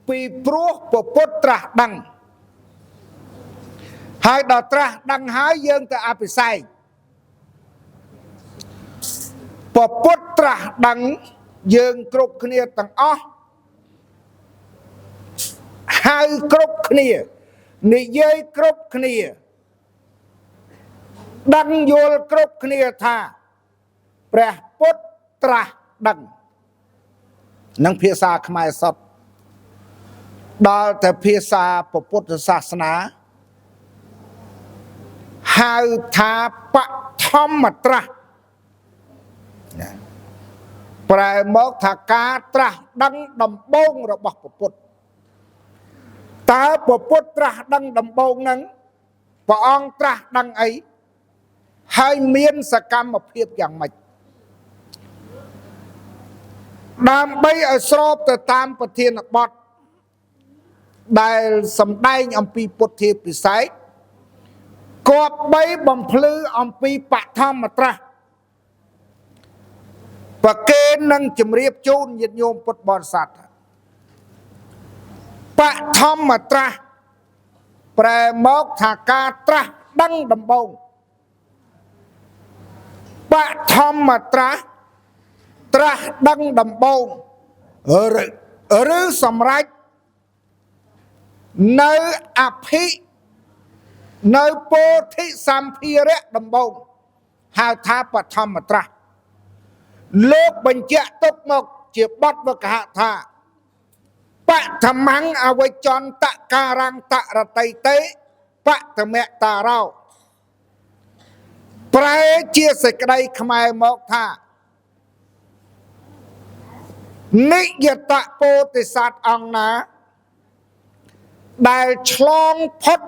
ពីព្រោះពុទ្ធត្រាស់ដឹងហើយដល់ត្រាស់ដឹងហើយយើងទៅអភិសេកពុទ្ធត្រាស់ដឹងយើងគ្រប់គ្នាទាំងអស់ហៅគ្រប់គ្នានិយាយគ្រប់គ្នាដឹងយល់គ្រប់គ្នាថាព្រះពុទ្ធត្រាស់ដឹងនឹងភាសាខ្មែរសុទ្ធដល់តែភាសាពុទ្ធសាសនាហៅថាបឋមត្រាស់ប្រែមកថាការត្រាស់ដឹងដំបូងរបស់ពុទ្ធតើពុទ្ធត្រាស់ដឹងដំបូងហ្នឹងព្រះអង្គត្រាស់ដឹងអីហើយមានសកម្មភាពយ៉ាងម៉េចដើម្បីឲ្យស្របទៅតាមប្រធានបទដែលសម្ដែងអំពីពុទ្ធាពិសេសគប្បីបំភ្លឺអំពីបឋមត្រាស់ប្រគេននឹងជម្រាបជូនញាតិញោមពុទ្ធបរិស័ទបឋមត្រាស់ប្រែមកថាការត្រាស់ដឹងដំបូងបឋមត្រាស់ត្រាស់ដឹងដំបូងឬសម្រេចនៅអភិនៅពោធិសម្ភារៈដំបូងហៅថាបឋមត្រាស់លោកបញ្ជាក់ទុកមកជាបទវកហថាបឋមង្អវិជ្ជន្តការੰតរតៃតេបឋមតារោប្រែជាសេចក្តីខ្មែរមកថានិយតពោធិសត្វអង្គណាដែលឆ្លងផុត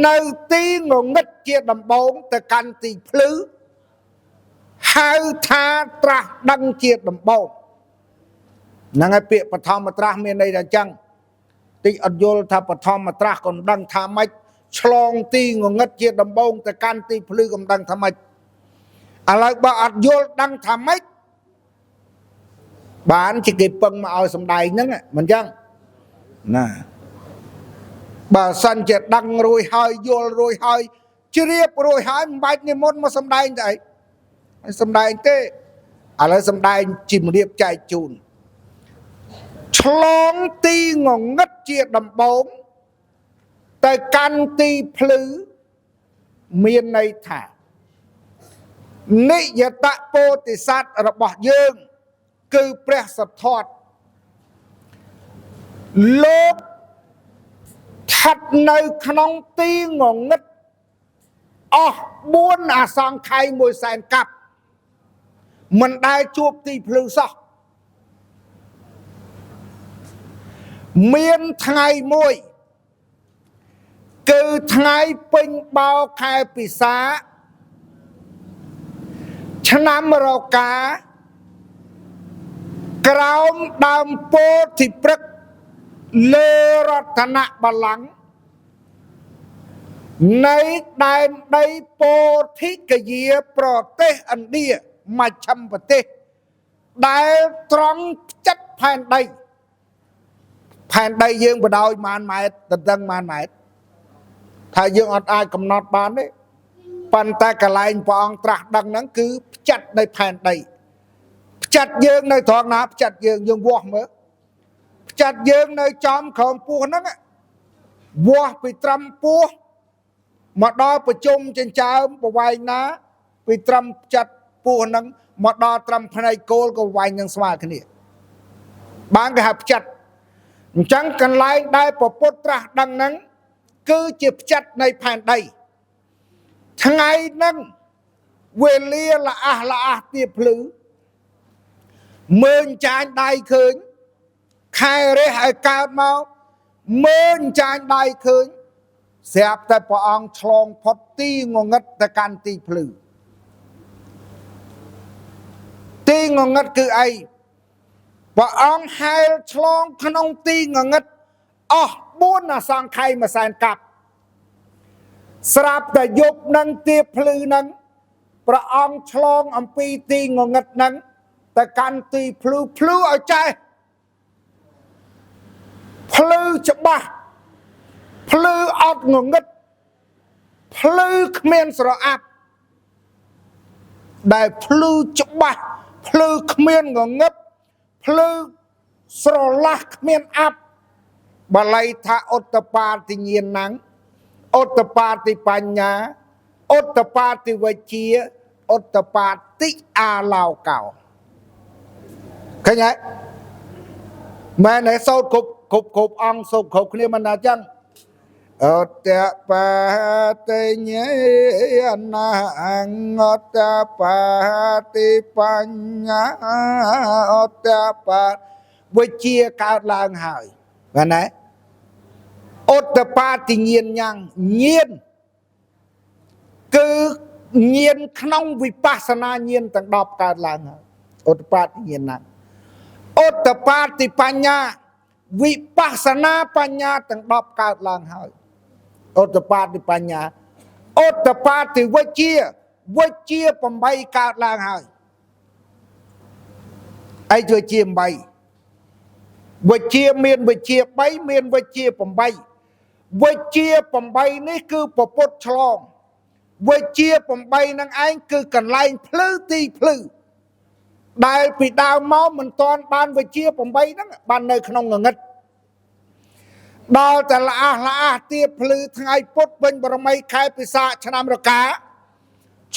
នៅទីងងឹតជាដំបូងទៅកាន់ទីភ្លឺហៅថាត្រាស់ដឹងជាដំបូងហ្នឹងហើយពាក្យបឋមត្រាស់មានន័យថាអញ្ចឹងតិចអត់យល់ថាបឋមត្រាស់ក៏មិនដឹងថាម៉េចឆ្លងទីងងឹតជាដំបូងទៅកាន់ទីភ្លឺក៏មិនដឹងថាម៉េចឥឡូវបើអត់យល់ដឹងថាម៉េចបានជាគេពឹងមកឲ្យសំដែងហ្នឹងមិនអញ្ចឹងណាបើសិនជាដឹងរួចហើយយល់រួចហើយជ្រាបរួចហើយមិនបាច់និមន្តមកសំដែងទៅអីសំដែងទេឥឡូវសំដែងជំរាបចែកជូនឆ្លងទីងងឹតជាដំបូងទៅកាន់ទីភ្លឺមានន័យថានិយតពោធិសត្វរបស់យើងគឺព្រះសទ្ធត្ថលោកស្ថិតនៅក្នុងទីងងឹតអស់4អសង្ខ័យ100,000 កាប់មិនដែលជួបទីភ្លឺសោះមានថ្ងៃមួយគឺថ្ងៃពេញបោខែពិសាឆ្នាំរកាក្រោមដើមពោធិព្រឹក្សលើរតនបល្ល័ង្កនៃដែនដីពោធិគយាប្រទេសឥណ្ឌាមជ្ឈិមប្រទេសដែលត្រង់ចិត្តផែនដីយើងបដោយប៉ុន្មានម៉ែត្រទទឹងប៉ុន្មានម៉ែត្រថាយើងអត់អាចកំណត់បានទេប៉ុន្តែកន្លែងព្រះអង្គត្រាស់ដឹងហ្នឹងគឺផ្ចិតនៃផែនដីផ្ចិតយើងនៅត្រង់ណាផ្ចិតយើងវាស់មើលផ្ចិតយើងនៅចំក្រោមពោះហ្នឹងវាស់ពីត្រឹមពោះមកដល់ប្រជុំចិញ្ចើមប្រវែងណាពីត្រឹមផ្ចិតពោះហ្នឹងមកដល់ត្រឹមផ្នែកគោលក៏ប្រវែងនឹងស្មើគ្នាបានគេហៅផ្ចិតអញ្ចឹងកន្លែងដែលពុទ្ធត្រាស់ដឹងហ្នឹងគឺជាផ្ចិតនៃផែនដីថ្ងៃហ្នឹងវេលាល្អះទៀបភ្លឺមើលចាញ់ដៃឃើញខែរះឲ្យកើតមកមើលចាញ់ដៃឃើញស្រាប់តែព្រះអង្គឆ្លងផុតទីងងឹតទៅកាន់ទីភ្លឺទីងងឹតគឺអីព្រះអង្គហែលឆ្លងក្នុងទីងងឹតអស់4អសង្ខ័យ100,000 កាប់ស្រាប់តែយប់នឹងទៀបភ្លឺនឹងព្រះអង្គឆ្លងអំពីទីងងឹតនឹងទៅកាន់ទីភ្លឺឲ្យចេះភ្លឺ ច្បាស់ភ្លឺអត់ងងឹតភ្លឺគ្មានស្រអាប់ដែលភ្លឺច្បាស់ភ្លឺគ្មានងងឹតភ្លឺស្រឡះគ្មានអាប់បាលីថាឧត្តបាតិញ្ញាណังឧត្តបាតិបញ្ញាឧត្តបាតិវិជ្ជាឧត្តបាតិអាឡោកោឃើញហើយមែនទេសូត្រគ្រប់អង្គសូត្រគ្រប់គ្នាមិនថាចឹងឧត្តបាតិញ្ញាណังឧត្តបាតិបញ្ញាឧត្តបាវិជ្ជាកើតឡើងហើយមែនទេឧត្តបាតិញ្ញាណយ៉ាងញៀនគឺញៀនក្នុងវិបស្សនាញៀនទាំង10កើតឡើងហើយឧត្តបាតិញ្ញាណឧត្តបាតិបញ្ញាវិបស្សនាបញ្ញាទាំង10កើតឡើងហើយឧត្តបាតិបញ្ញាឧត្តបាតិវិជ្ជា8កើតឡើងហើយអីវិជ្ជា8វិជ្ជាមានវិជ្ជា3មានវិជ្ជា8វិជ្ជា8នេះគឺពពុទ្ធឆ្លងវិជ្ជា8នឹងឯងគឺកន្លែងភ្លឺទីភ្លឺដែលពីដើមមកមិនទាន់បានវិជ្ជា8ហ្នឹងបាននៅក្នុងងងឹតដល់តែល្អះទៀបភ្លឺថ្ងៃពុធវិញបរមីខែពិសាខឆ្នាំរកា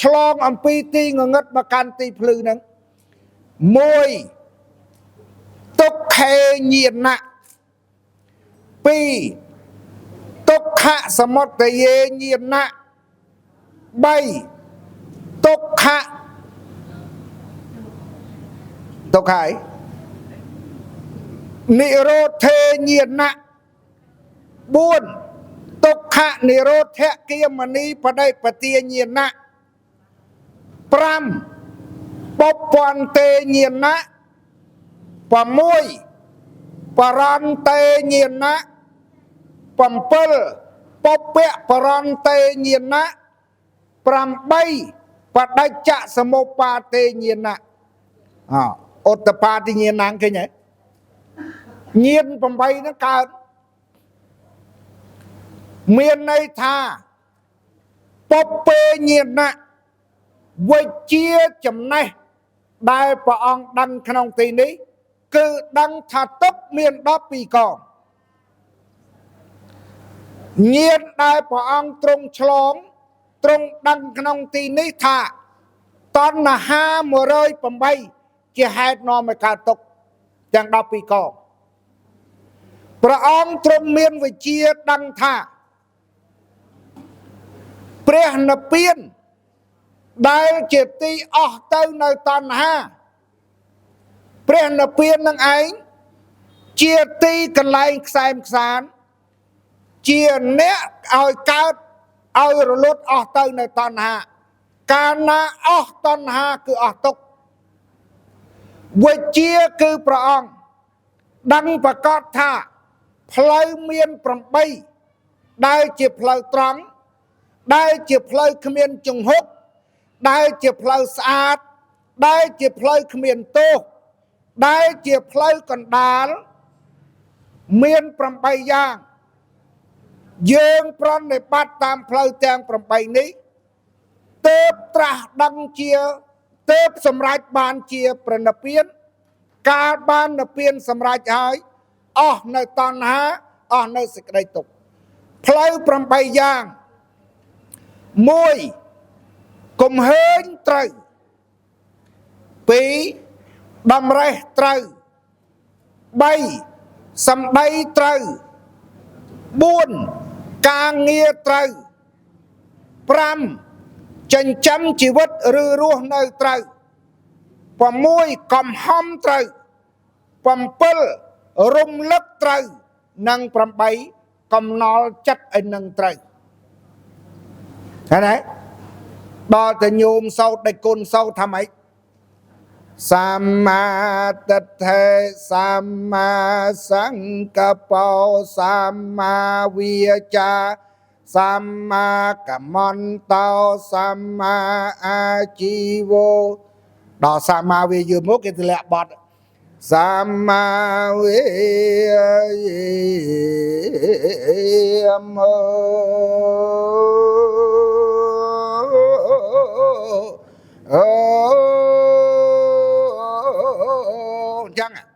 ឆ្លងអំពីទីងងឹតមកកាន់ទីភ្លឺហ្នឹង1ទុក្ខេញាណៈ2ទុក្ខសមុទយេញាណៈ3ទុក្ខហើយនិរោធេញាណៈ4ទុក្ខនិរោធគាមនីបដិបទាញាណៈ5បពន្តេញាណៈ6បរន្តេញាណៈ7ពពៈបរន្តេញាណៈ8បដិច្ចសមុប្បាទេញាណៈឧត្តបាតិញាណังឃើញទេញាណ8ហ្នឹងកើតមានន័យថាពពេញាណៈវិជ្ជាចំណេះដែលព្រះអង្គដឹងក្នុងទីនេះគឺដឹងថាទុកមាន12កងញាណដែលព្រះអង្គទ្រង់ឆ្លងទ្រង់ដឹងក្នុងទីនេះថាតណ្ហា108ជាហេតុនាំឲ្យកើតទុកទាំង12កងព្រះអង្គទ្រង់មានវិជ្ជាដឹងថាព្រះនិព្វានដែលជាទីអស់ទៅនៅតណ្ហាព្រះនិព្វាននឹងឯងជាទីកន្លែងខ្សែមខ្សាន្តជាអ្នកឲ្យកើតឲ្យរលត់អស់ទៅនៅតណ្ហាកាលណាអស់តណ្ហាគឺអស់ទុក្ខវិជ្ជាគឺព្រះអង្គដឹងប្រកាសថាផ្លូវមាន8ដែលជាផ្លូវត្រង់ដែលជាផ្លូវគ្មានចង្ហុកដែលជាផ្លូវស្អាតដែលជាផ្លូវគ្មានទោសដែលជាផ្លូវកណ្ដាលមាន8យ៉ាងយើងប្រណិប័តតាមផ្លូវទាំង8នេះទើបត្រាស់ដឹងជាទើបសម្រេចបានជាព្រះនិព្វានកាលបាននិព្វានសម្រេចហើយអស់នៅតណ្ហាអស់នៅសេចក្តីទុក្ខផ្លូវ8យ៉ាង1គំហើញត្រូវ2ដំរេះត្រូវ3សម្ដីត្រូវ4ការងារត្រូវ5ចិញ្ចឹមជីវិតឬរស់នៅត្រូវ6កំហំត្រូវ7រំលឹកត្រូវនិង8កំណល់ចិត្តឲ្យនឹងត្រូវឃើញទេដល់តែញោមសោតដែលគុណសោតថាម៉េចសម្មាទិដ្ឋិសម្មាសង្កប្បសម្មាវាចាសម្មាកម្មន្តោសម្មាអាជីវោដល់សម្មាវាយមកគេទម្លាក់បត់សម្មាវា មអញ្ចឹង